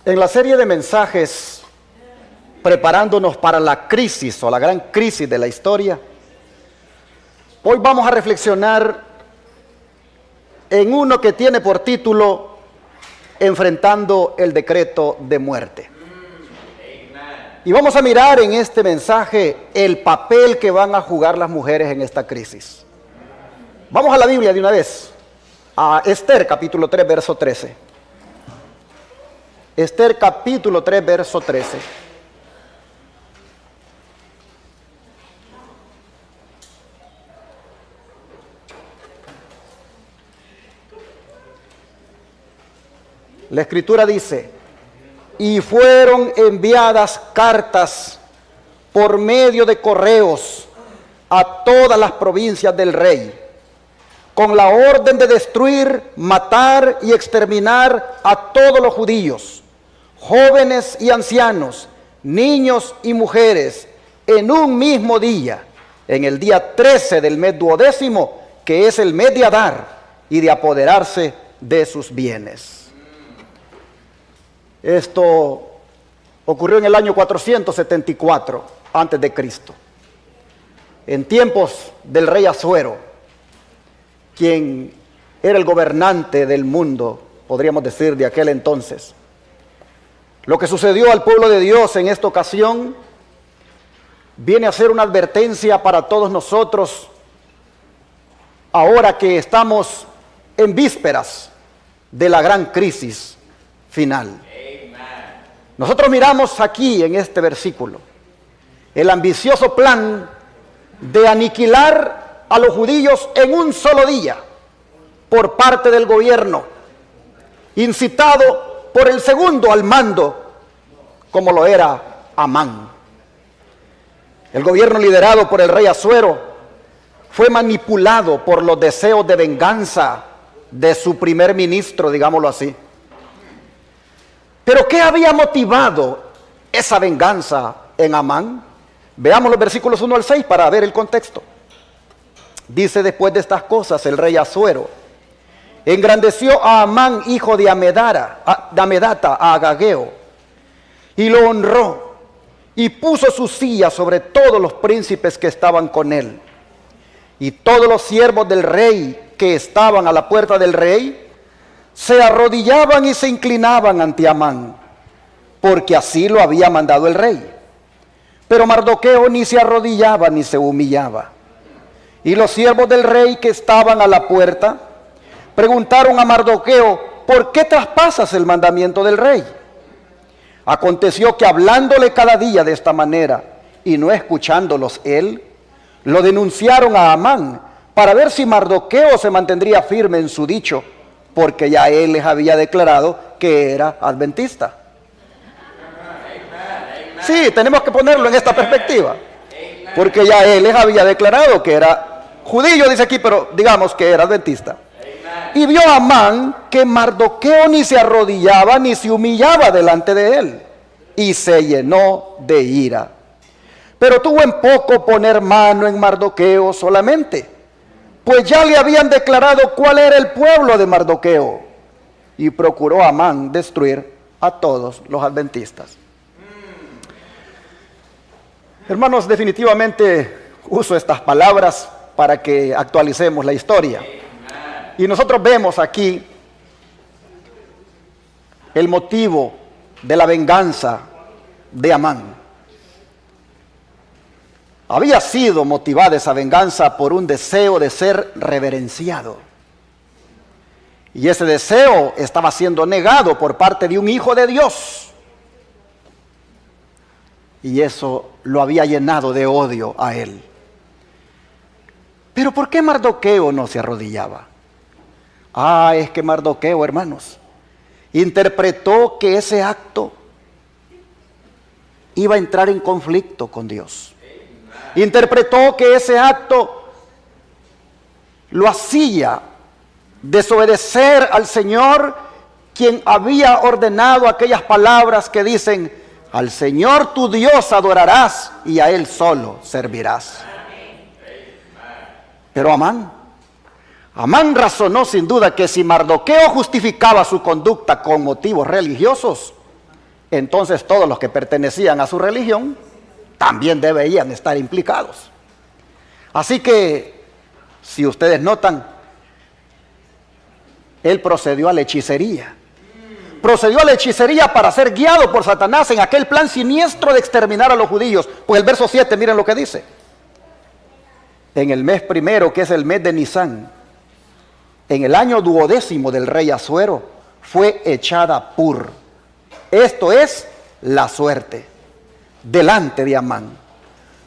En la serie de mensajes preparándonos para la crisis o la gran crisis de la historia, hoy vamos a reflexionar en uno que tiene por título Enfrentando el decreto de muerte. Y vamos a mirar en este mensaje el papel que van a jugar las mujeres en esta crisis. Vamos a la Biblia de una vez, a Esther capítulo 3, verso 13. Esther capítulo 3, verso 13. La escritura dice: y fueron enviadas cartas por medio de correos a todas las provincias del rey, con la orden de destruir, matar y exterminar a todos los judíos, jóvenes y ancianos, niños y mujeres, en un mismo día, en el día 13 del mes 12º, que es el mes de Adar, y de apoderarse de sus bienes. Esto ocurrió en el año 474 antes de Cristo, en tiempos del rey Asuero, quien era el gobernante del mundo, podríamos decir, de aquel entonces. Lo que sucedió al pueblo de Dios en esta ocasión viene a ser una advertencia para todos nosotros, ahora que estamos en vísperas de la gran crisis final. Nosotros miramos aquí en este versículo el ambicioso plan de aniquilar a los judíos en un solo día por parte del gobierno, incitado por el segundo al mando, como lo era Amán. El gobierno liderado por el rey Asuero fue manipulado por los deseos de venganza de su primer ministro, digámoslo así. ¿Pero qué había motivado esa venganza en Amán? Veamos los versículos 1 al 6 para ver el contexto. Dice: después de estas cosas, el rey Asuero engrandeció a Amán, hijo de Amedata, a Agageo, y lo honró, y puso su silla sobre todos los príncipes que estaban con él. Y todos los siervos del rey que estaban a la puerta del rey se arrodillaban y se inclinaban ante Amán, porque así lo había mandado el rey. Pero Mardoqueo ni se arrodillaba ni se humillaba. Y los siervos del rey que estaban a la puerta preguntaron a Mardoqueo: ¿por qué traspasas el mandamiento del rey? Aconteció que hablándole cada día de esta manera y no escuchándolos él, lo denunciaron a Amán para ver si Mardoqueo se mantendría firme en su dicho, porque ya él les había declarado que era adventista. Sí, tenemos que ponerlo en esta perspectiva, porque ya él les había declarado que era judío, dice aquí, pero digamos que era adventista. Y vio a Amán que Mardoqueo ni se arrodillaba ni se humillaba delante de él, y se llenó de ira. Pero tuvo en poco poner mano en Mardoqueo solamente, pues ya le habían declarado cuál era el pueblo de Mardoqueo, y procuró Amán destruir a todos los adventistas. Hermanos, definitivamente uso estas palabras para que actualicemos la historia. Y nosotros vemos aquí el motivo de la venganza de Amán. Había sido motivada esa venganza por un deseo de ser reverenciado. Y ese deseo estaba siendo negado por parte de un hijo de Dios. Y eso lo había llenado de odio a él. Pero ¿por qué Mardoqueo no se arrodillaba? Es que Mardoqueo, hermanos, interpretó que ese acto iba a entrar en conflicto con Dios. Interpretó que ese acto lo hacía desobedecer al Señor, quien había ordenado aquellas palabras que dicen: al Señor tu Dios adorarás y a Él solo servirás. Pero Amán razonó sin duda que si Mardoqueo justificaba su conducta con motivos religiosos, entonces todos los que pertenecían a su religión también deberían estar implicados. Así que, si ustedes notan, él procedió a la hechicería. Procedió a la hechicería para ser guiado por Satanás en aquel plan siniestro de exterminar a los judíos. Pues el verso 7, miren lo que dice. En el mes primero, que es el mes de Nisán, en el año 12º del rey Asuero, fue echada Pur. Esto es la suerte, delante de Amán.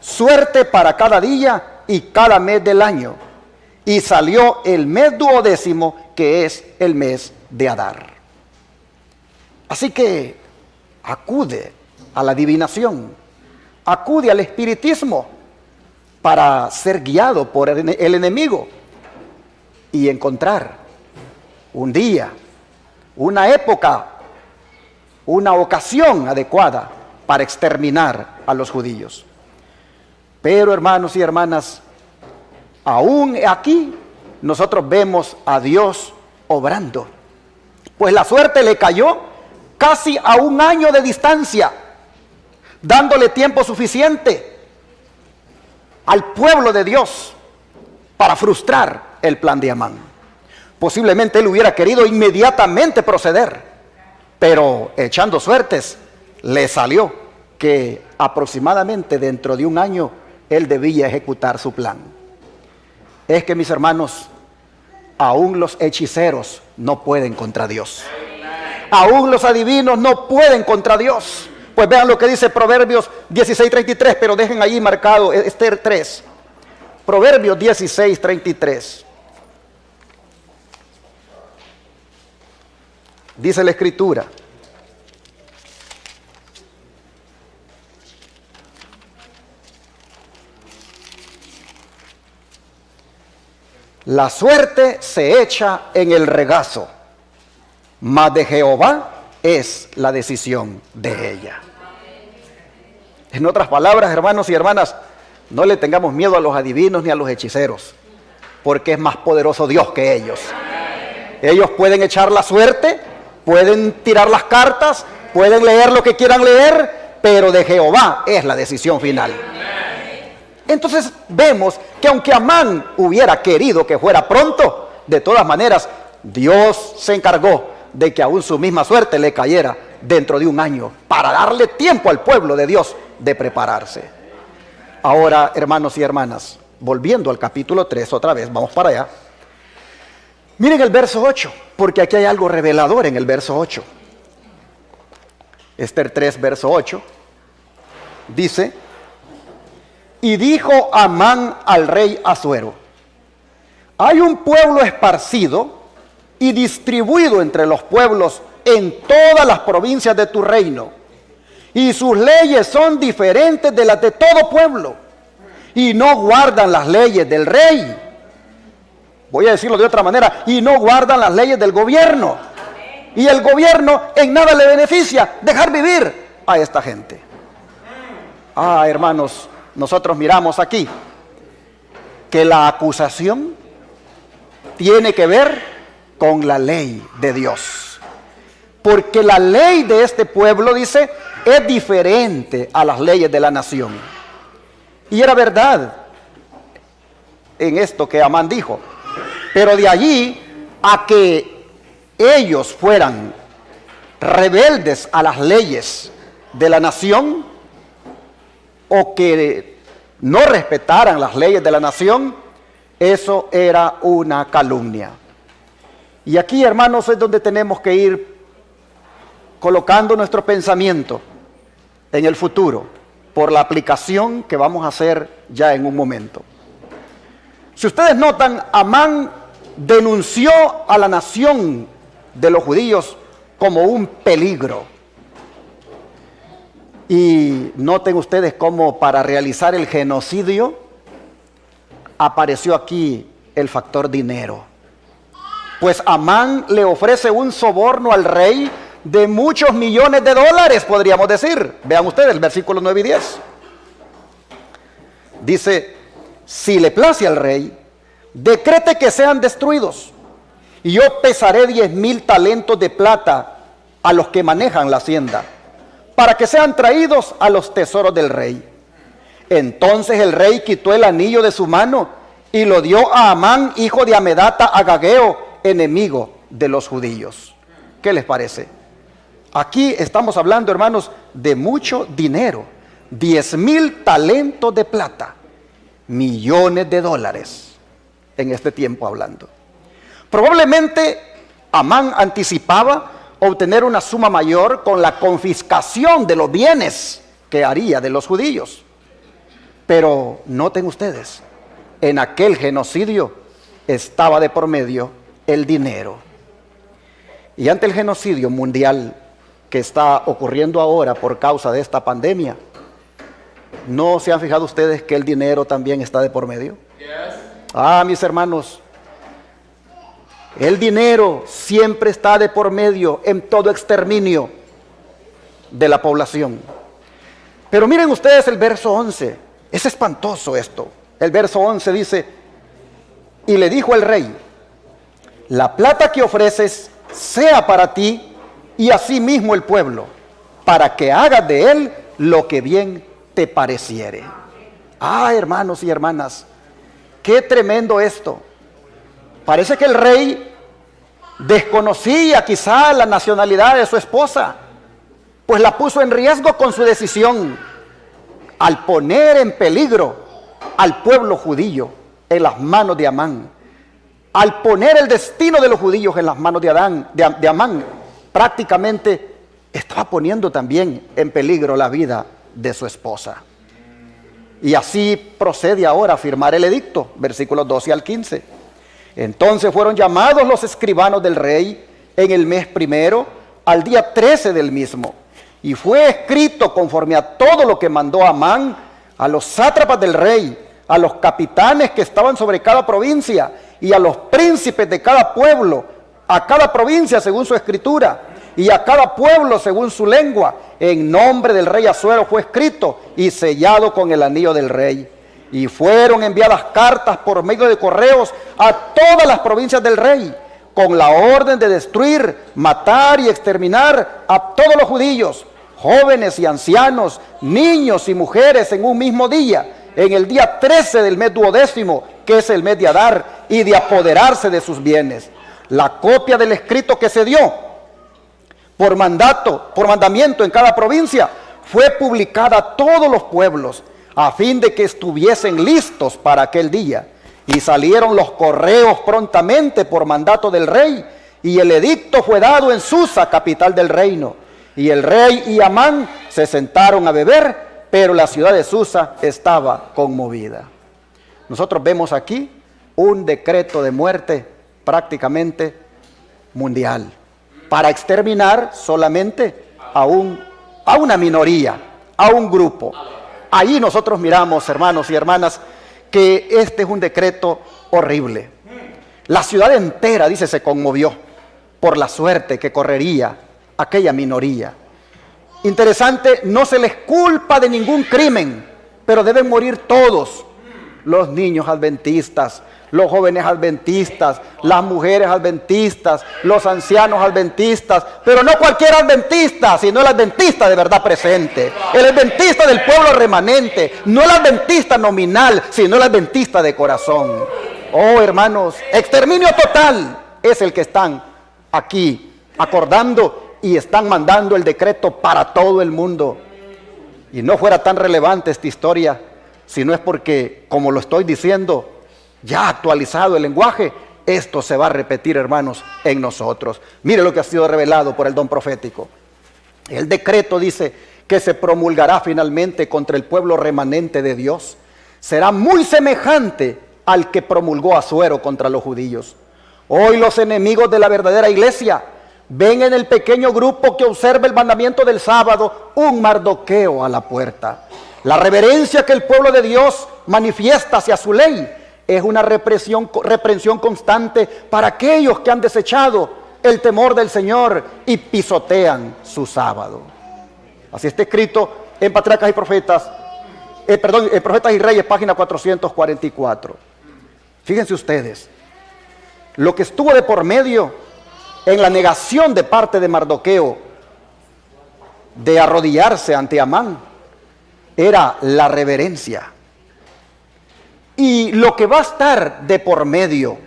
Suerte para cada día y cada mes del año. Y salió el mes 12º, que es el mes de Adar. Así que acude a la adivinación, acude al espiritismo para ser guiado por el enemigo y encontrar un día, una época, una ocasión adecuada para exterminar a los judíos. Pero, hermanos y hermanas, aún aquí nosotros vemos a Dios obrando, pues la suerte le cayó casi a un año de distancia, dándole tiempo suficiente al pueblo de Dios para frustrar el plan de Amán. Posiblemente él hubiera querido inmediatamente proceder, pero echando suertes le salió que aproximadamente dentro de un año él debía ejecutar su plan. Es que, mis hermanos, aún los hechiceros no pueden contra Dios. Aún los adivinos no pueden contra Dios. Pues vean lo que dice Proverbios 16:33, pero dejen ahí marcado Esther 3. Proverbios 16:33. Dice la Escritura: la suerte se echa en el regazo, mas de Jehová es la decisión de ella. En otras palabras, hermanos y hermanas, no le tengamos miedo a los adivinos ni a los hechiceros, porque es más poderoso Dios que ellos. Ellos pueden echar la suerte, pueden tirar las cartas, pueden leer lo que quieran leer, pero de Jehová es la decisión final. Entonces vemos que aunque Amán hubiera querido que fuera pronto, de todas maneras Dios se encargó de que aún su misma suerte le cayera dentro de un año, para darle tiempo al pueblo de Dios de prepararse. Ahora, hermanos y hermanas, volviendo al capítulo 3 otra vez, vamos para allá. Miren el verso 8, porque aquí hay algo revelador en el verso 8. Esther 3, verso 8, dice: y dijo Amán al rey Asuero: hay un pueblo esparcido y distribuido entre los pueblos en todas las provincias de tu reino, y sus leyes son diferentes de las de todo pueblo, y no guardan las leyes del rey. Voy a decirlo de otra manera: y no guardan las leyes del gobierno. Y el gobierno en nada le beneficia dejar vivir a esta gente. Hermanos, nosotros miramos aquí que la acusación tiene que ver con la ley de Dios, porque la ley de este pueblo, dice, es diferente a las leyes de la nación. Y era verdad en esto que Amán dijo, pero de allí a que ellos fueran rebeldes a las leyes de la nación, o que no respetaran las leyes de la nación, eso era una calumnia. Y aquí, hermanos, es donde tenemos que ir colocando nuestro pensamiento en el futuro, por la aplicación que vamos a hacer ya en un momento. Si ustedes notan, Amán denunció a la nación de los judíos como un peligro. Y noten ustedes cómo para realizar el genocidio apareció aquí el factor dinero. Pues Amán le ofrece un soborno al rey de muchos millones de dólares, podríamos decir. Vean ustedes el versículo 9 y 10. Dice: si le place al rey, decrete que sean destruidos, y yo pesaré 10,000 talentos de plata a los que manejan la hacienda, para que sean traídos a los tesoros del rey. Entonces el rey quitó el anillo de su mano y lo dio a Amán, hijo de Amedata, agageo, enemigo de los judíos. ¿Qué les parece? Aquí estamos hablando, hermanos, de mucho dinero. 10,000 talentos de plata, millones de dólares en este tiempo hablando. Probablemente Amán anticipaba obtener una suma mayor con la confiscación de los bienes que haría de los judíos. Pero noten ustedes, en aquel genocidio estaba de por medio el dinero. Y ante el genocidio mundial que está ocurriendo ahora por causa de esta pandemia, ¿no se han fijado ustedes que el dinero también está de por medio? Mis hermanos, el dinero siempre está de por medio en todo exterminio de la población. Pero miren ustedes el verso 11, es espantoso esto. El verso 11 dice, y le dijo el rey, la plata que ofreces sea para ti y asimismo el pueblo, para que hagas de él lo que bien te pareciere. Hermanos y hermanas, qué tremendo esto. Parece que el rey desconocía quizá la nacionalidad de su esposa, pues la puso en riesgo con su decisión al poner en peligro al pueblo judío en las manos de Amán. Al poner el destino de los judíos en las manos de Amán, prácticamente estaba poniendo también en peligro la vida de su esposa. Y así procede ahora a firmar el edicto, versículos 12 al 15. Entonces fueron llamados los escribanos del rey en el mes primero, al día 13 del mismo. Y fue escrito conforme a todo lo que mandó Amán, a los sátrapas del rey, a los capitanes que estaban sobre cada provincia, y a los príncipes de cada pueblo, a cada provincia según su escritura, y a cada pueblo según su lengua. En nombre del rey Asuero fue escrito y sellado con el anillo del rey. Y fueron enviadas cartas por medio de correos a todas las provincias del rey, con la orden de destruir, matar y exterminar a todos los judíos, jóvenes y ancianos, niños y mujeres, en un mismo día, en el día 13 del mes 12º, que es el mes de Adar, y de apoderarse de sus bienes. La copia del escrito que se dio por mandamiento en cada provincia, fue publicada a todos los pueblos, a fin de que estuviesen listos para aquel día. Y salieron los correos prontamente por mandato del rey, y el edicto fue dado en Susa, capital del reino. Y el rey y Amán se sentaron a beber, pero la ciudad de Susa estaba conmovida. Nosotros vemos aquí un decreto de muerte prácticamente mundial, para exterminar solamente a una minoría, a un grupo. Ahí nosotros miramos, hermanos y hermanas, que este es un decreto horrible. La ciudad entera, dice, se conmovió por la suerte que correría aquella minoría. Interesante, no se les culpa de ningún crimen, pero deben morir todos: los niños adventistas, los jóvenes adventistas, las mujeres adventistas, los ancianos adventistas, pero no cualquier adventista, sino el adventista de verdad presente, el adventista del pueblo remanente, no el adventista nominal, sino el adventista de corazón. Oh, hermanos, exterminio total es el que están aquí acordando y están mandando el decreto para todo el mundo. Y no fuera tan relevante esta historia si no es porque, como lo estoy diciendo, ya actualizado el lenguaje, esto se va a repetir, hermanos, en nosotros. Mire lo que ha sido revelado por el don profético. El decreto dice que se promulgará finalmente contra el pueblo remanente de Dios. Será muy semejante al que promulgó Asuero contra los judíos. Hoy los enemigos de la verdadera iglesia ven en el pequeño grupo que observa el mandamiento del sábado un Mardoqueo a la puerta. La reverencia que el pueblo de Dios manifiesta hacia su ley es una reprensión constante para aquellos que han desechado el temor del Señor y pisotean su sábado. Así está escrito en Patriarcas y Profetas, Profetas y Reyes, página 444. Fíjense ustedes, lo que estuvo de por medio en la negación de parte de Mardoqueo de arrodillarse ante Amán era la reverencia. Y lo que va a estar de por medio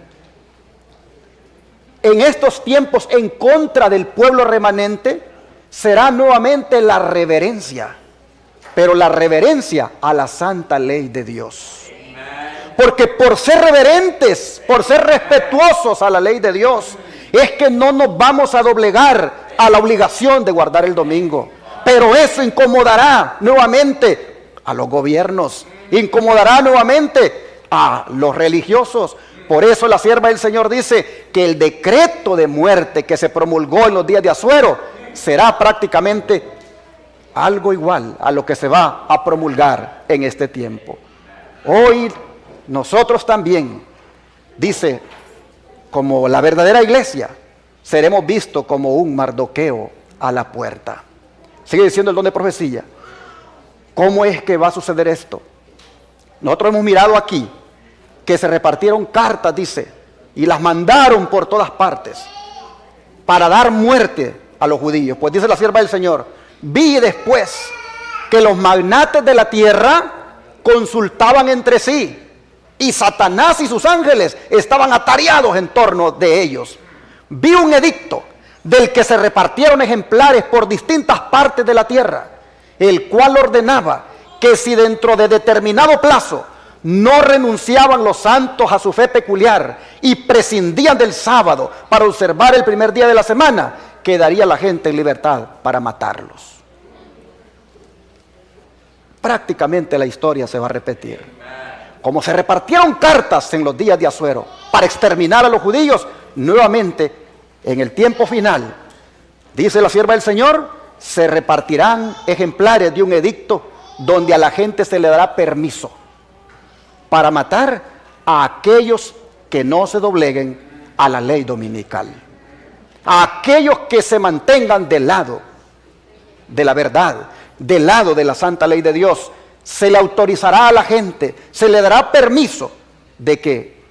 en estos tiempos en contra del pueblo remanente será nuevamente la reverencia, pero la reverencia a la santa ley de Dios. Porque por ser reverentes, por ser respetuosos a la ley de Dios, es que no nos vamos a doblegar a la obligación de guardar el domingo. Pero eso incomodará nuevamente a los gobiernos, incomodará nuevamente a los religiosos. Por eso la sierva del Señor dice que el decreto de muerte que se promulgó en los días de Asuero será prácticamente algo igual a lo que se va a promulgar en este tiempo. Hoy nosotros también, dice, como la verdadera iglesia, seremos vistos como un Mardoqueo a la puerta. Sigue diciendo el don de profecía. ¿Cómo es que va a suceder esto? Nosotros hemos mirado aquí que se repartieron cartas, dice, y las mandaron por todas partes para dar muerte a los judíos. Pues dice la sierva del Señor, vi después que los magnates de la tierra consultaban entre sí, y Satanás y sus ángeles estaban atareados en torno de ellos. Vi un edicto del que se repartieron ejemplares por distintas partes de la tierra, el cual ordenaba que si dentro de determinado plazo no renunciaban los santos a su fe peculiar y prescindían del sábado para observar el primer día de la semana, quedaría la gente en libertad para matarlos. Prácticamente la historia se va a repetir. Como se repartieron cartas en los días de Asuero para exterminar a los judíos, nuevamente en el tiempo final, dice la sierva del Señor, se repartirán ejemplares de un edicto donde a la gente se le dará permiso para matar a aquellos que no se dobleguen a la ley dominical, a aquellos que se mantengan del lado de la verdad, del lado de la santa ley de Dios. Se le autorizará a la gente, se le dará permiso de que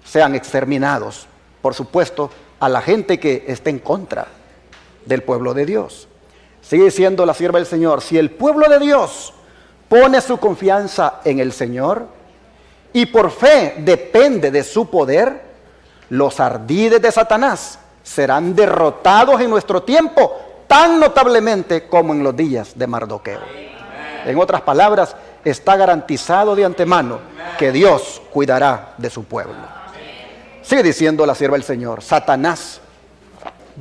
sean exterminados, por supuesto, a la gente que esté en contra del pueblo de Dios. Sigue diciendo la sierva del Señor, si el pueblo de Dios pone su confianza en el Señor y por fe depende de su poder, los ardides de Satanás serán derrotados en nuestro tiempo tan notablemente como en los días de Mardoqueo. En otras palabras, está garantizado de antemano que Dios cuidará de su pueblo. Sigue diciendo la sierva del Señor, Satanás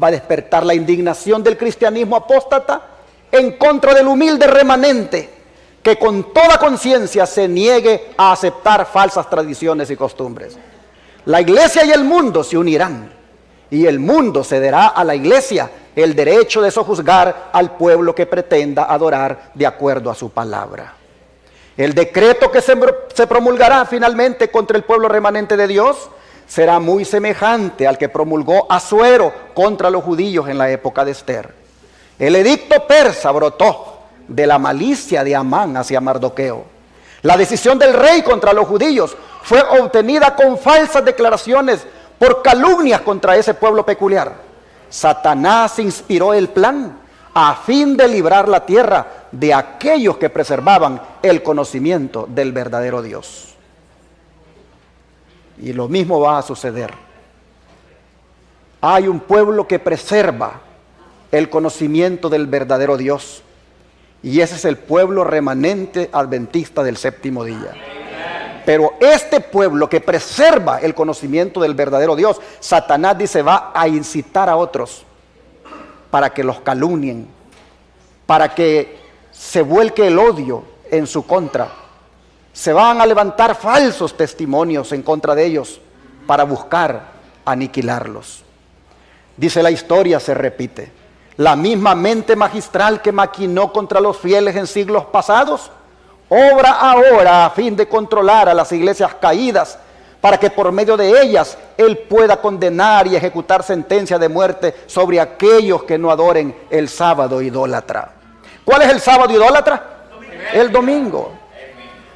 va a despertar la indignación del cristianismo apóstata en contra del humilde remanente que con toda conciencia se niegue a aceptar falsas tradiciones y costumbres. La iglesia y el mundo se unirán y el mundo cederá a la iglesia el derecho de sojuzgar al pueblo que pretenda adorar de acuerdo a su palabra. El decreto que se promulgará finalmente contra el pueblo remanente de Dios será muy semejante al que promulgó Asuero contra los judíos en la época de Ester. El edicto persa brotó de la malicia de Amán hacia Mardoqueo. La decisión del rey contra los judíos fue obtenida con falsas declaraciones por calumnias contra ese pueblo peculiar. Satanás inspiró el plan a fin de librar la tierra de aquellos que preservaban el conocimiento del verdadero Dios. Y lo mismo va a suceder. Hay un pueblo que preserva el conocimiento del verdadero Dios, y ese es el pueblo remanente adventista del séptimo día. Pero este pueblo que preserva el conocimiento del verdadero Dios, Satanás dice va a incitar a otros para que los calumnien, para que se vuelque el odio en su contra. Se van a levantar falsos testimonios en contra de ellos para buscar aniquilarlos. Dice la historia, se repite. La misma mente magistral que maquinó contra los fieles en siglos pasados, obra ahora a fin de controlar a las iglesias caídas, para que por medio de ellas Él pueda condenar y ejecutar sentencia de muerte sobre aquellos que no adoren el sábado idólatra. ¿Cuál es el sábado idólatra? El domingo.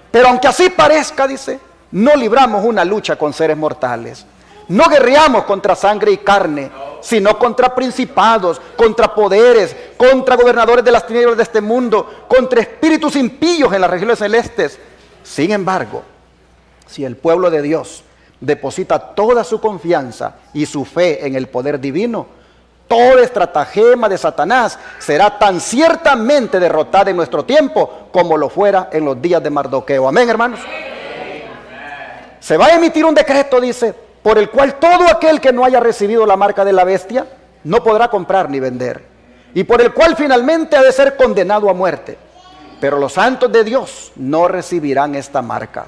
Pero aunque así parezca, dice, no libramos una lucha con seres mortales. No guerreamos contra sangre y carne, sino contra principados, contra poderes, contra gobernadores de las tinieblas de este mundo, contra espíritus impíos en las regiones celestes. Sin embargo, si el pueblo de Dios deposita toda su confianza y su fe en el poder divino, toda estratagema de Satanás será tan ciertamente derrotada en nuestro tiempo como lo fuera en los días de Mardoqueo. Amén, hermanos. Se va a emitir un decreto, dice, por el cual todo aquel que no haya recibido la marca de la bestia no podrá comprar ni vender, y por el cual finalmente ha de ser condenado a muerte. Pero los santos de Dios no recibirán esta marca.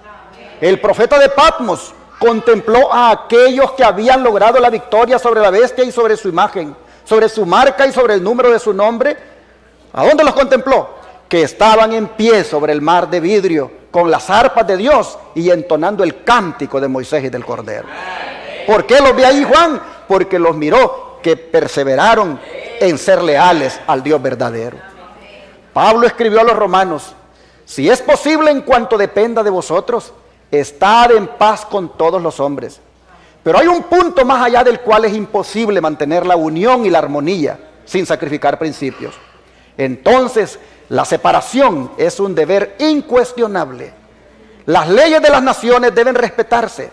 El profeta de Patmos contempló a aquellos que habían logrado la victoria sobre la bestia y sobre su imagen, sobre su marca y sobre el número de su nombre. ¿A dónde los contempló? Que estaban en pie sobre el mar de vidrio, con las arpas de Dios y entonando el cántico de Moisés y del Cordero. ¿Por qué los ve ahí Juan? Porque los miró que perseveraron en ser leales al Dios verdadero. Pablo escribió a los romanos: si es posible, en cuanto dependa de vosotros, estad en paz con todos los hombres. Pero hay un punto más allá del cual es imposible mantener la unión y la armonía sin sacrificar principios. Entonces, la separación es un deber incuestionable. Las leyes de las naciones deben respetarse,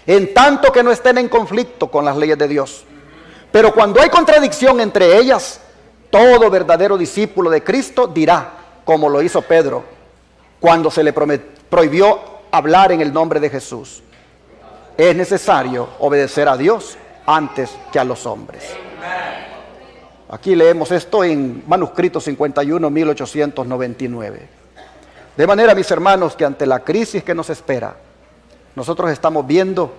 en tanto que no estén en conflicto con las leyes de Dios. Pero cuando hay contradicción entre ellas, todo verdadero discípulo de Cristo dirá, como lo hizo Pedro, cuando se le prohibió hablar en el nombre de Jesús: es necesario obedecer a Dios antes que a los hombres. Aquí leemos esto en manuscrito 51, 1899. De manera, mis hermanos, que ante la crisis que nos espera, nosotros estamos viendo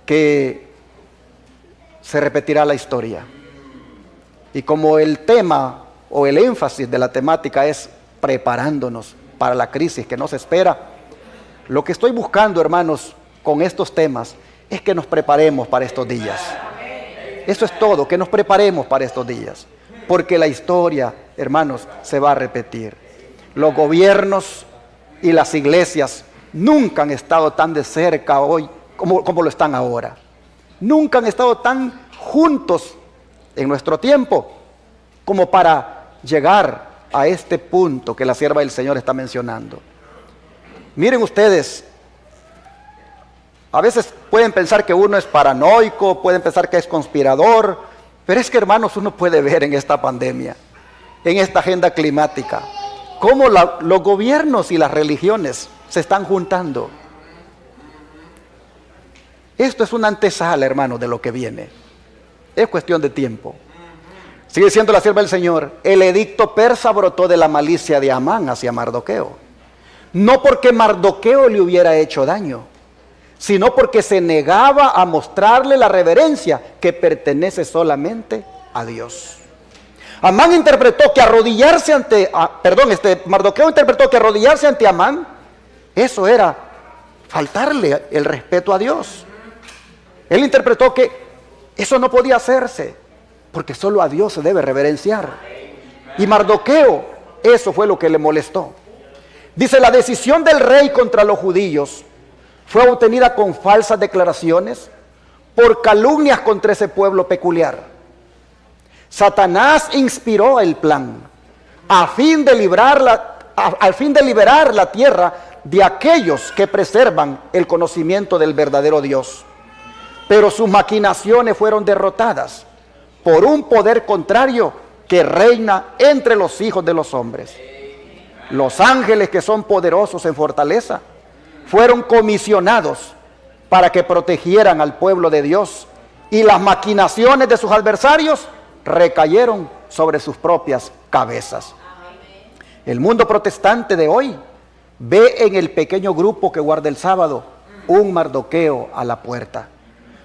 que se repetirá la historia. Y como el tema o el énfasis de la temática es preparándonos para la crisis que nos espera, lo que estoy buscando, hermanos, con estos temas es que nos preparemos para estos días. Eso es todo, que nos preparemos para estos días, porque la historia, hermanos, se va a repetir. Los gobiernos y las iglesias nunca han estado tan de cerca hoy como lo están ahora. Nunca han estado tan juntos en nuestro tiempo como para llegar a este punto que la sierva del Señor está mencionando. Miren ustedes, a veces pueden pensar que uno es paranoico, pueden pensar que es conspirador, pero es que, hermanos, uno puede ver en esta pandemia, en esta agenda climática, cómo los gobiernos y las religiones se están juntando. Esto es una antesala, hermanos, de lo que viene. Es cuestión de tiempo. Sigue diciendo la sierva del Señor: el edicto persa brotó de la malicia de Amán hacia Mardoqueo. No porque Mardoqueo le hubiera hecho daño, sino porque se negaba a mostrarle la reverencia que pertenece solamente a Dios. Amán interpretó que Mardoqueo interpretó que arrodillarse ante Amán, eso era faltarle el respeto a Dios. Él interpretó que eso no podía hacerse, porque solo a Dios se debe reverenciar. Y Mardoqueo, eso fue lo que le molestó. Dice: la decisión del rey contra los judíos fue obtenida con falsas declaraciones, por calumnias contra ese pueblo peculiar. Satanás inspiró el plan al fin de liberar la tierra de aquellos que preservan el conocimiento del verdadero Dios. Pero sus maquinaciones fueron derrotadas por un poder contrario que reina entre los hijos de los hombres. Los ángeles, que son poderosos en fortaleza, fueron comisionados para que protegieran al pueblo de Dios, y las maquinaciones de sus adversarios recayeron sobre sus propias cabezas. El mundo protestante de hoy ve en el pequeño grupo que guarda el sábado un Mardoqueo a la puerta.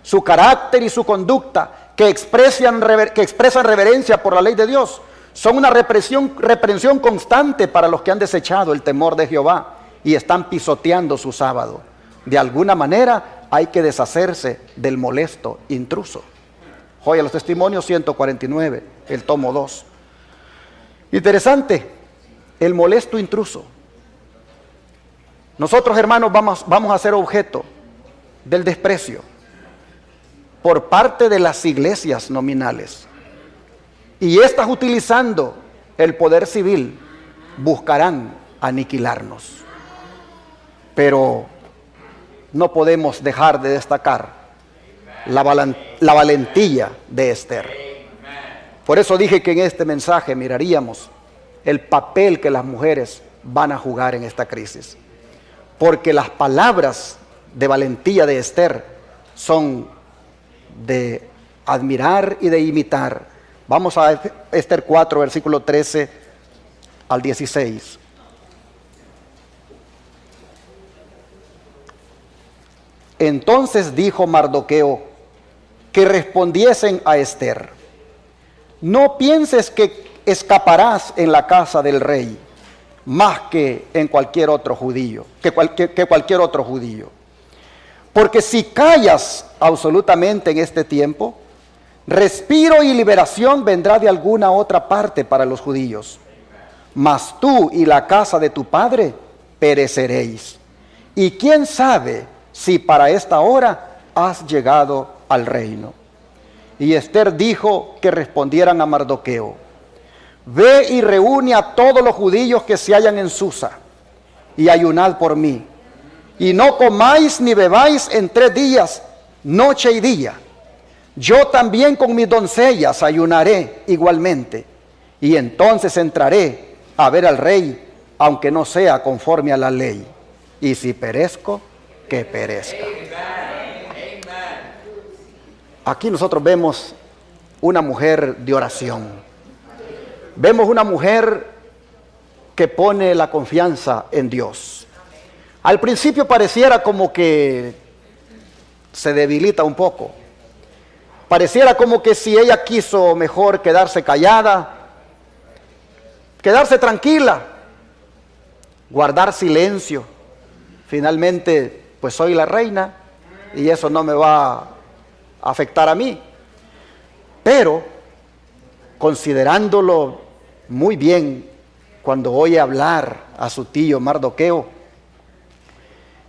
Su carácter y su conducta, que expresan reverencia por la ley de Dios, son una reprensión constante para los que han desechado el temor de Jehová y están pisoteando su sábado. De alguna manera hay que deshacerse del molesto intruso. Joya los Testimonios 149, el tomo 2. Interesante, el molesto intruso. Nosotros, hermanos, vamos a ser objeto del desprecio por parte de las iglesias nominales. y estas, utilizando el poder civil, buscarán aniquilarnos. Pero no podemos dejar de destacar la valentía de Esther. Por eso dije que en este mensaje miraríamos el papel que las mujeres van a jugar en esta crisis. Porque las palabras de valentía de Esther son de admirar y de imitar. Vamos a Esther 4, versículo 13 al 16. Entonces dijo Mardoqueo que respondiesen a Esther: no pienses que escaparás en la casa del rey más que en cualquier otro judío, que cualquier otro judío. Porque si callas absolutamente en este tiempo, respiro y liberación vendrá de alguna otra parte para los judíos. Mas tú y la casa de tu padre pereceréis. Y quién sabe si para esta hora has llegado al reino. Y Esther dijo que respondieran a Mardoqueo: ve y reúne a todos los judíos que se hallan en Susa, y ayunad por mí. Y no comáis ni bebáis en 3 días, noche y día. Yo también con mis doncellas ayunaré igualmente. Y entonces entraré a ver al rey, aunque no sea conforme a la ley. Y si perezco, que perezca. Aquí nosotros vemos una mujer de oración. Vemos una mujer que pone la confianza en Dios. Al principio pareciera como que se debilita un poco. Pareciera como que si ella quiso mejor quedarse callada, quedarse tranquila, guardar silencio. Finalmente, pues soy la reina y eso no me va a afectar a mí. Pero, considerándolo muy bien, cuando oye hablar a su tío Mardoqueo,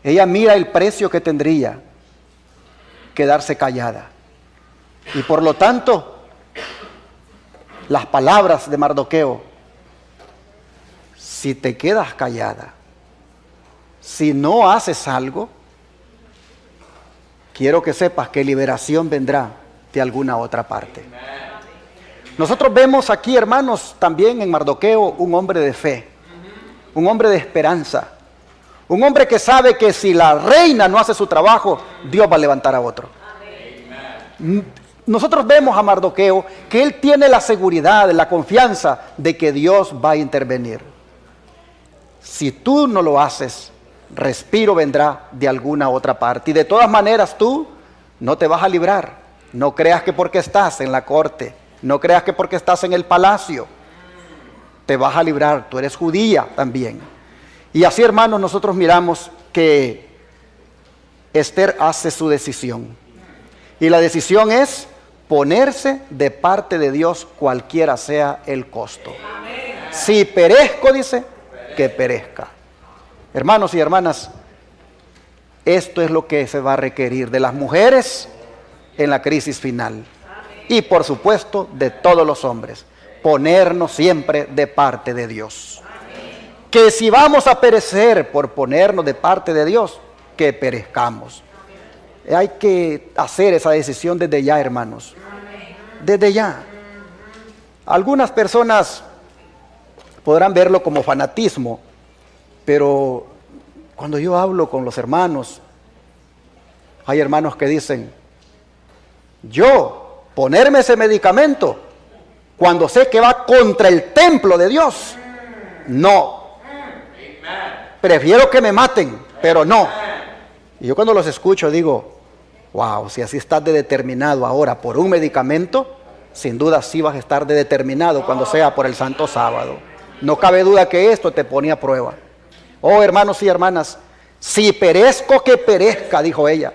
ella mira el precio que tendría quedarse callada. Y por lo tanto, las palabras de Mardoqueo: si te quedas callada, si no haces algo, quiero que sepas que liberación vendrá de alguna otra parte. Nosotros vemos aquí, hermanos, también en Mardoqueo un hombre de fe, un hombre de esperanza, un hombre que sabe que si la reina no hace su trabajo, Dios va a levantar a otro. Nosotros vemos a Mardoqueo que él tiene la seguridad, la confianza de que Dios va a intervenir. Si tú no lo haces, respiro vendrá de alguna otra parte. Y de todas maneras tú no te vas a librar. No creas que porque estás en la corte, no creas que porque estás en el palacio, te vas a librar. Tú eres judía también. Y así, hermanos, nosotros miramos que Esther hace su decisión. Y la decisión es ponerse de parte de Dios, cualquiera sea el costo. Si perezco, dice, que perezca. Hermanos y hermanas, esto es lo que se va a requerir de las mujeres en la crisis final. Y por supuesto de todos los hombres, ponernos siempre de parte de Dios. Que si vamos a perecer por ponernos de parte de Dios, que perezcamos. Hay que hacer esa decisión desde ya, hermanos. Desde ya. Algunas personas podrán verlo como fanatismo, pero cuando yo hablo con los hermanos, hay hermanos que dicen: yo ponerme ese medicamento cuando sé que va contra el templo de Dios, no. Prefiero que me maten, pero no. Y yo cuando los escucho digo: wow, si así estás de determinado ahora por un medicamento, sin duda sí vas a estar de determinado cuando sea por el Santo Sábado. No cabe duda que esto te pone a prueba. Oh, hermanos y hermanas, si perezco, que perezca, dijo ella.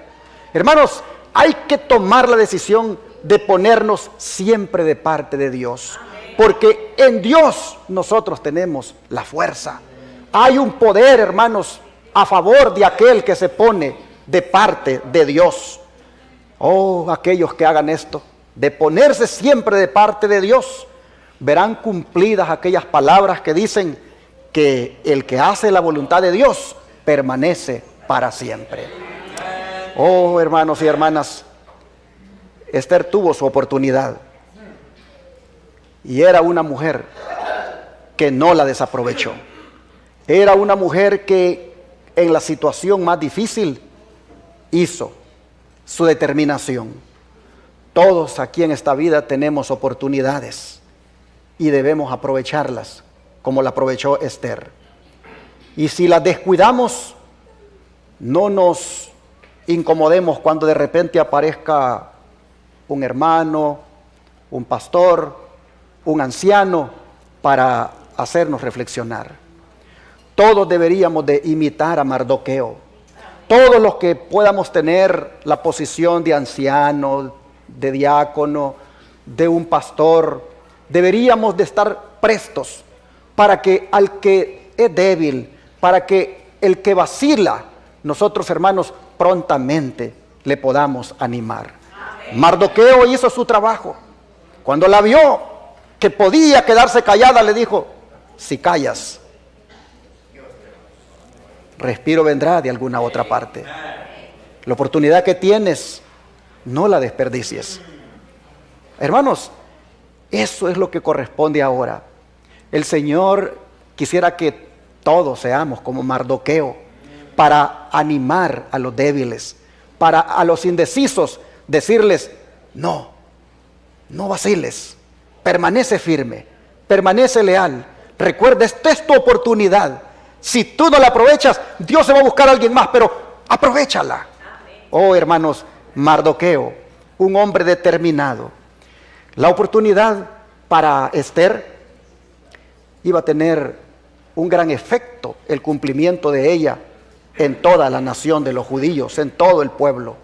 Hermanos, hay que tomar la decisión de ponernos siempre de parte de Dios, porque en Dios nosotros tenemos la fuerza. Hay un poder, hermanos, a favor de aquel que se pone de parte de Dios. Oh, aquellos que hagan esto, de ponerse siempre de parte de Dios, verán cumplidas aquellas palabras que dicen que el que hace la voluntad de Dios permanece para siempre. Oh, hermanos y hermanas, Esther tuvo su oportunidad y era una mujer que no la desaprovechó. Era una mujer que en la situación más difícil hizo su determinación. Todos aquí en esta vida tenemos oportunidades y debemos aprovecharlas como la aprovechó Esther. Y si las descuidamos, no nos incomodemos cuando de repente aparezca un hermano, un pastor, un anciano para hacernos reflexionar. Todos deberíamos de imitar a Mardoqueo. Todos los que podamos tener la posición de anciano, de diácono, de un pastor, deberíamos de estar prestos para que al que es débil, para que el que vacila, nosotros hermanos prontamente le podamos animar. Amén. Mardoqueo hizo su trabajo. Cuando la vio que podía quedarse callada, le dijo: si callas, respiro vendrá de alguna otra parte. La oportunidad que tienes, no la desperdicies. Hermanos, eso es lo que corresponde ahora. El Señor quisiera que todos seamos como Mardoqueo, para animar a los débiles, para a los indecisos decirles: no vaciles, permanece firme, permanece leal. Recuerda, esta es tu oportunidad. Si tú no la aprovechas, Dios se va a buscar a alguien más, pero aprovéchala. Oh, hermanos, Mardoqueo, un hombre determinado. La oportunidad para Esther iba a tener un gran efecto, el cumplimiento de ella en toda la nación de los judíos, en todo el pueblo.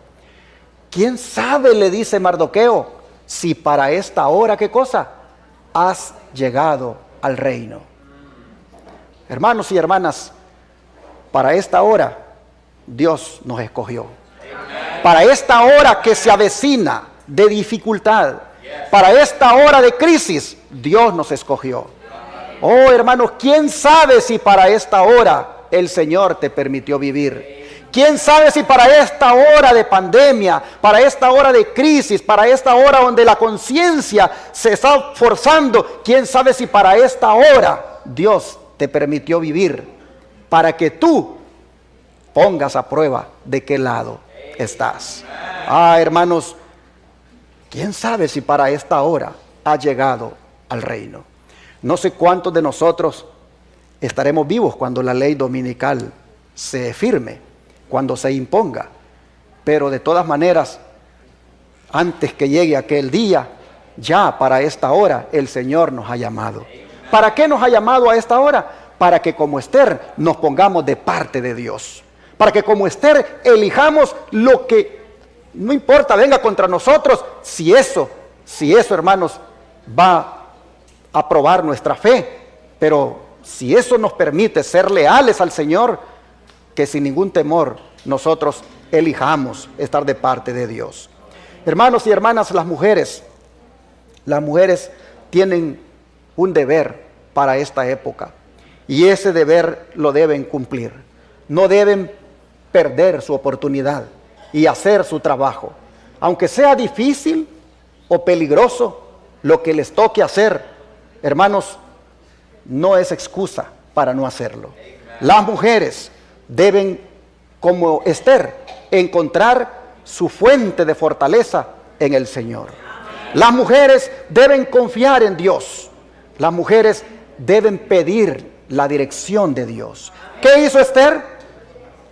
¿Quién sabe?, le dice Mardoqueo, si para esta hora, ¿qué cosa? Has llegado al reino. Hermanos y hermanas, para esta hora Dios nos escogió. Para esta hora que se avecina de dificultad, para esta hora de crisis, Dios nos escogió. Oh, hermanos, ¿quién sabe si para esta hora el Señor te permitió vivir? ¿Quién sabe si para esta hora de pandemia, para esta hora de crisis, para esta hora donde la conciencia se está forzando, quién sabe si para esta hora Dios te permitió vivir para que tú pongas a prueba de qué lado estás? Ah, hermanos, quién sabe si para esta hora ha llegado al reino. No sé cuántos de nosotros estaremos vivos cuando la ley dominical se firme, cuando se imponga, pero de todas maneras, antes que llegue aquel día, ya para esta hora el Señor nos ha llamado. ¿Para qué nos ha llamado a esta hora? Para que como Esther nos pongamos de parte de Dios, para que como Esther elijamos lo que no importa venga contra nosotros, si eso hermanos va a probar nuestra fe, pero si eso nos permite ser leales al Señor, que sin ningún temor nosotros elijamos estar de parte de Dios. Hermanos y hermanas, las mujeres tienen un deber para esta época, y ese deber lo deben cumplir. No deben perder su oportunidad y hacer su trabajo, aunque sea difícil o peligroso lo que les toque hacer. Hermanos, no es excusa para no hacerlo. Las mujeres deben, como Esther, encontrar su fuente de fortaleza en el Señor. Las mujeres deben confiar en Dios. Las mujeres deben pedir la dirección de Dios. ¿Qué hizo Esther?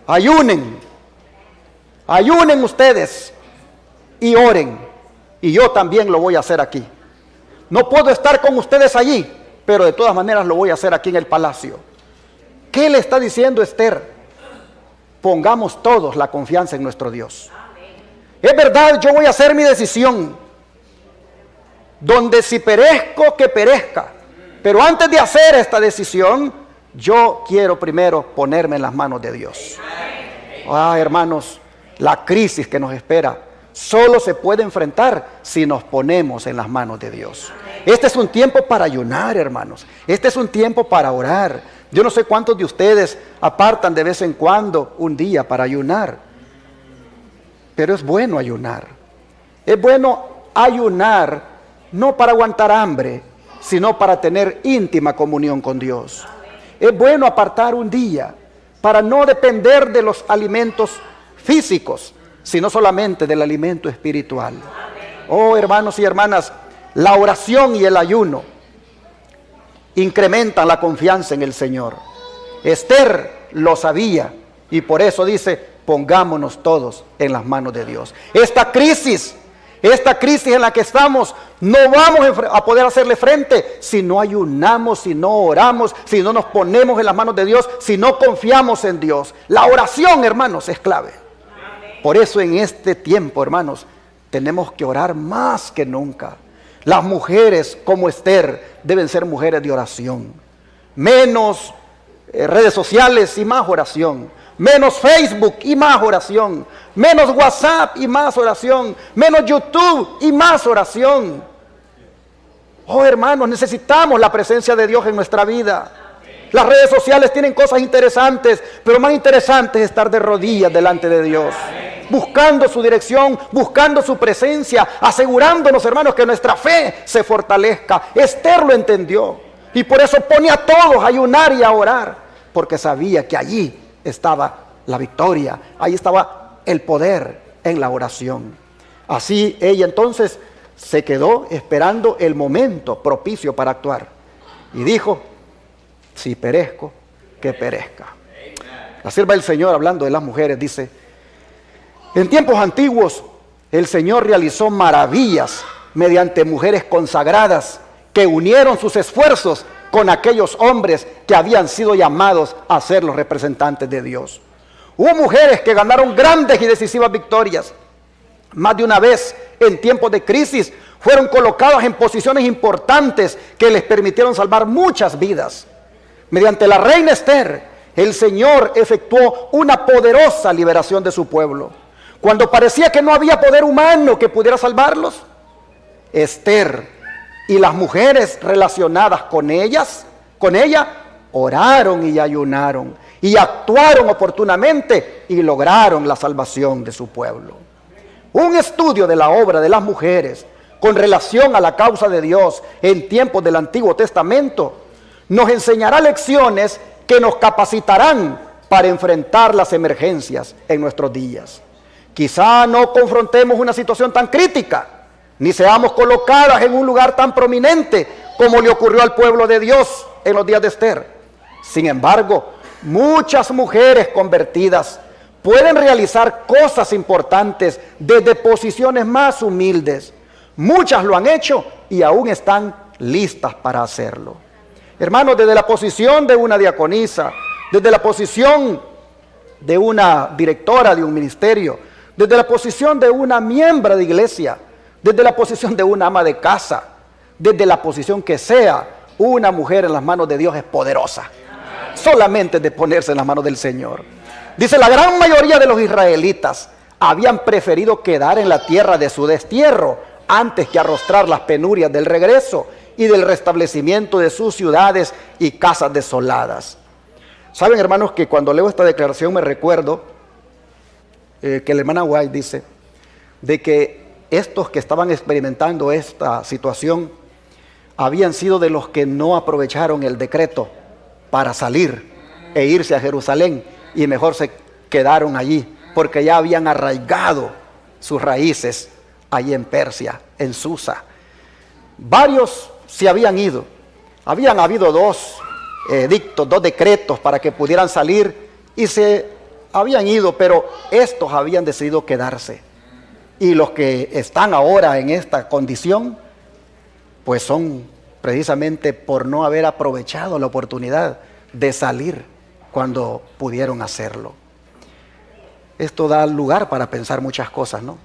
Ayunen ustedes y oren. Y yo también lo voy a hacer aquí. No puedo estar con ustedes allí, pero de todas maneras lo voy a hacer aquí en el palacio. ¿Qué le está diciendo Esther? Pongamos todos la confianza en nuestro Dios. Es verdad, yo voy a hacer mi decisión, donde si perezco, que perezca. Pero antes de hacer esta decisión, yo quiero primero ponerme en las manos de Dios. Ah, hermanos, la crisis que nos espera solo se puede enfrentar si nos ponemos en las manos de Dios. Este es un tiempo para ayunar, hermanos. Este es un tiempo para orar. Yo no sé cuántos de ustedes apartan de vez en cuando un día para ayunar. Pero es bueno ayunar. Es bueno ayunar no para aguantar hambre, sino para tener íntima comunión con Dios. Es bueno apartar un día para no depender de los alimentos físicos, sino solamente del alimento espiritual. Oh, hermanos y hermanas, la oración y el ayuno incrementan la confianza en el Señor. Esther lo sabía y por eso dice, pongámonos todos en las manos de Dios. Esta crisis en la que estamos, no vamos a poder hacerle frente si no ayunamos, si no oramos, si no nos ponemos en las manos de Dios, si no confiamos en Dios. La oración, hermanos, es clave. Por eso en este tiempo, hermanos, tenemos que orar más que nunca. Las mujeres como Esther deben ser mujeres de oración. Menos redes sociales y más oración. Menos Facebook y más oración. Menos WhatsApp y más oración. Menos YouTube y más oración. Oh, hermanos, necesitamos la presencia de Dios en nuestra vida. Las redes sociales tienen cosas interesantes, pero más interesante es estar de rodillas delante de Dios, buscando su dirección, buscando su presencia, asegurándonos, hermanos, que nuestra fe se fortalezca. Esther lo entendió y por eso pone a todos a ayunar y a orar, porque sabía que allí estaba la victoria, ahí estaba el poder en la oración. Así ella entonces se quedó esperando el momento propicio para actuar y dijo, si perezco, que perezca. La sierva del Señor, hablando de las mujeres, dice, en tiempos antiguos el Señor realizó maravillas mediante mujeres consagradas que unieron sus esfuerzos con aquellos hombres que habían sido llamados a ser los representantes de Dios. Hubo mujeres que ganaron grandes y decisivas victorias. Más de una vez, en tiempos de crisis, fueron colocadas en posiciones importantes que les permitieron salvar muchas vidas. Mediante la reina Esther, el Señor efectuó una poderosa liberación de su pueblo. Cuando parecía que no había poder humano que pudiera salvarlos, Esther y las mujeres relacionadas con ella, oraron y ayunaron y actuaron oportunamente y lograron la salvación de su pueblo. Un estudio de la obra de las mujeres con relación a la causa de Dios en tiempos del Antiguo Testamento nos enseñará lecciones que nos capacitarán para enfrentar las emergencias en nuestros días. Quizá no confrontemos una situación tan crítica, ni seamos colocadas en un lugar tan prominente como le ocurrió al pueblo de Dios en los días de Esther. Sin embargo, muchas mujeres convertidas pueden realizar cosas importantes desde posiciones más humildes. Muchas lo han hecho y aún están listas para hacerlo. Hermanos, desde la posición de una diaconisa, desde la posición de una directora de un ministerio, desde la posición de una miembro de iglesia, desde la posición de una ama de casa, desde la posición que sea, una mujer en las manos de Dios es poderosa. Solamente de ponerse en las manos del Señor. Dice, la gran mayoría de los israelitas habían preferido quedar en la tierra de su destierro antes que arrostrar las penurias del regreso y del restablecimiento de sus ciudades y casas desoladas. Saben, hermanos, que cuando leo esta declaración me recuerdo que la hermana White dice de que estos que estaban experimentando esta situación habían sido de los que no aprovecharon el decreto para salir e irse a Jerusalén y mejor se quedaron allí porque ya habían arraigado sus raíces allí en Persia, en Susa. Varios se habían ido. Habían habido dos edictos, dos decretos para que pudieran salir y se habían ido, pero estos habían decidido quedarse. Y los que están ahora en esta condición, pues son precisamente por no haber aprovechado la oportunidad de salir cuando pudieron hacerlo. Esto da lugar para pensar muchas cosas, ¿no?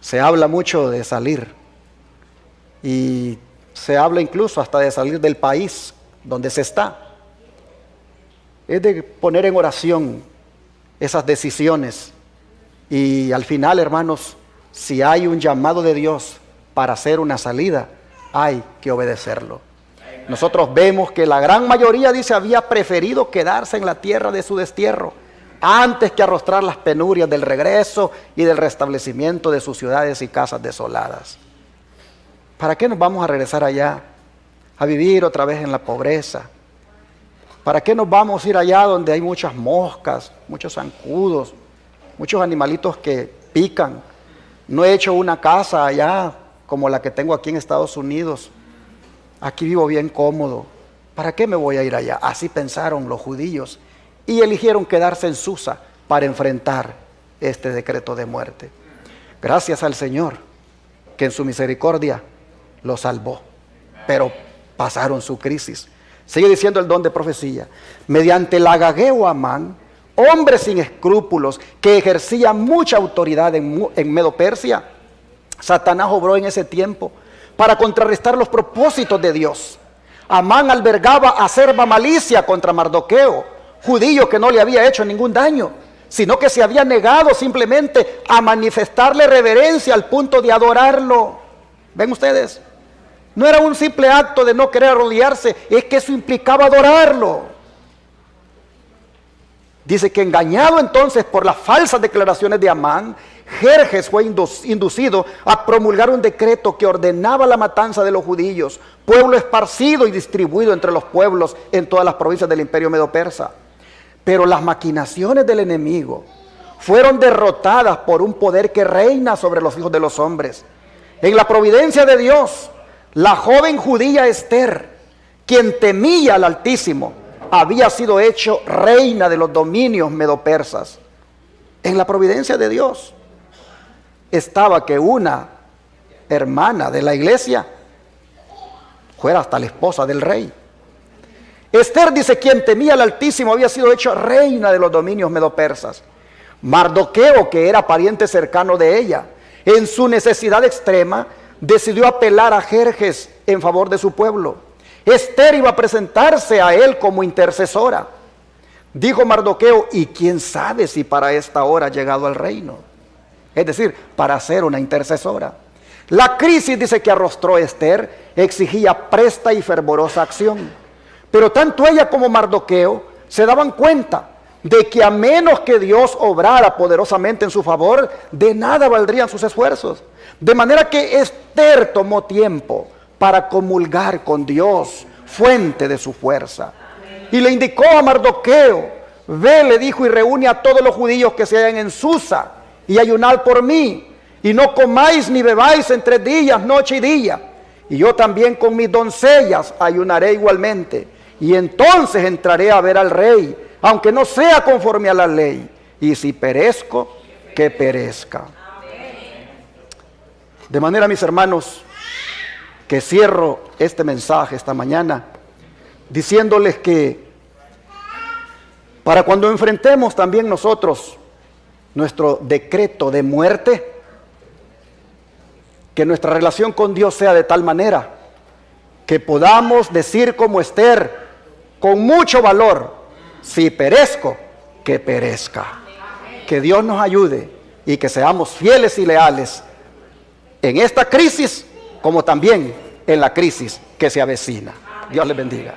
Se habla mucho de salir y se habla incluso hasta de salir del país donde se está. Es de poner en oración esas decisiones y al final, hermanos, si hay un llamado de Dios para hacer una salida, hay que obedecerlo. Nosotros vemos que la gran mayoría, dice, había preferido quedarse en la tierra de su destierro antes que arrostrar las penurias del regreso y del restablecimiento de sus ciudades y casas desoladas. ¿Para qué nos vamos a regresar allá? A vivir otra vez en la pobreza. ¿Para qué nos vamos a ir allá donde hay muchas moscas, muchos zancudos, muchos animalitos que pican? No he hecho una casa allá como la que tengo aquí en Estados Unidos. Aquí vivo bien cómodo. ¿Para qué me voy a ir allá? Así pensaron los judíos y eligieron quedarse en Susa para enfrentar este decreto de muerte. Gracias al Señor que en su misericordia los salvó, pero pasaron su crisis. Sigue diciendo el don de profecía. Mediante el agageo Amán, hombre sin escrúpulos que ejercía mucha autoridad en Medo-Persia, Satanás obró en ese tiempo para contrarrestar los propósitos de Dios. Amán albergaba acerba malicia contra Mardoqueo, judío que no le había hecho ningún daño, sino que se había negado simplemente a manifestarle reverencia al punto de adorarlo. ¿Ven ustedes? No era un simple acto de no querer arrodillarse, es que eso implicaba adorarlo. Dice que engañado entonces por las falsas declaraciones de Amán, Jerjes fue inducido a promulgar un decreto que ordenaba la matanza de los judíos, pueblo esparcido y distribuido entre los pueblos en todas las provincias del imperio medo-persa. Pero las maquinaciones del enemigo fueron derrotadas por un poder que reina sobre los hijos de los hombres. En la providencia de Dios, la joven judía Esther, quien temía al Altísimo, había sido hecho reina de los dominios medo-persas. En la providencia de Dios estaba que una hermana de la iglesia fuera hasta la esposa del rey. Esther dice, quien temía al Altísimo había sido hecho reina de los dominios medo-persas. Mardoqueo, que era pariente cercano de ella, en su necesidad extrema, decidió apelar a Jerjes en favor de su pueblo. Esther iba a presentarse a él como intercesora. Dijo Mardoqueo, y quién sabe si para esta hora ha llegado al reino. Es decir, para ser una intercesora. La crisis, dice, que arrostró Esther, exigía presta y fervorosa acción. Pero tanto ella como Mardoqueo se daban cuenta de que a menos que Dios obrara poderosamente en su favor, de nada valdrían sus esfuerzos. De manera que Esther tomó tiempo para comulgar con Dios, fuente de su fuerza. Y le indicó a Mardoqueo, ve, le dijo, y reúne a todos los judíos que se hallan en Susa, y ayunad por mí, y no comáis ni bebáis en 3 días, noche y día. Y yo también con mis doncellas ayunaré igualmente, y entonces entraré a ver al rey, aunque no sea conforme a la ley, y si perezco, que perezca. De manera, mis hermanos, que cierro este mensaje esta mañana diciéndoles que para cuando enfrentemos también nosotros nuestro decreto de muerte, que nuestra relación con Dios sea de tal manera que podamos decir como Esther, con mucho valor, si perezco, que perezca. Que Dios nos ayude y que seamos fieles y leales en esta crisis, como también en la crisis que se avecina. Dios les bendiga.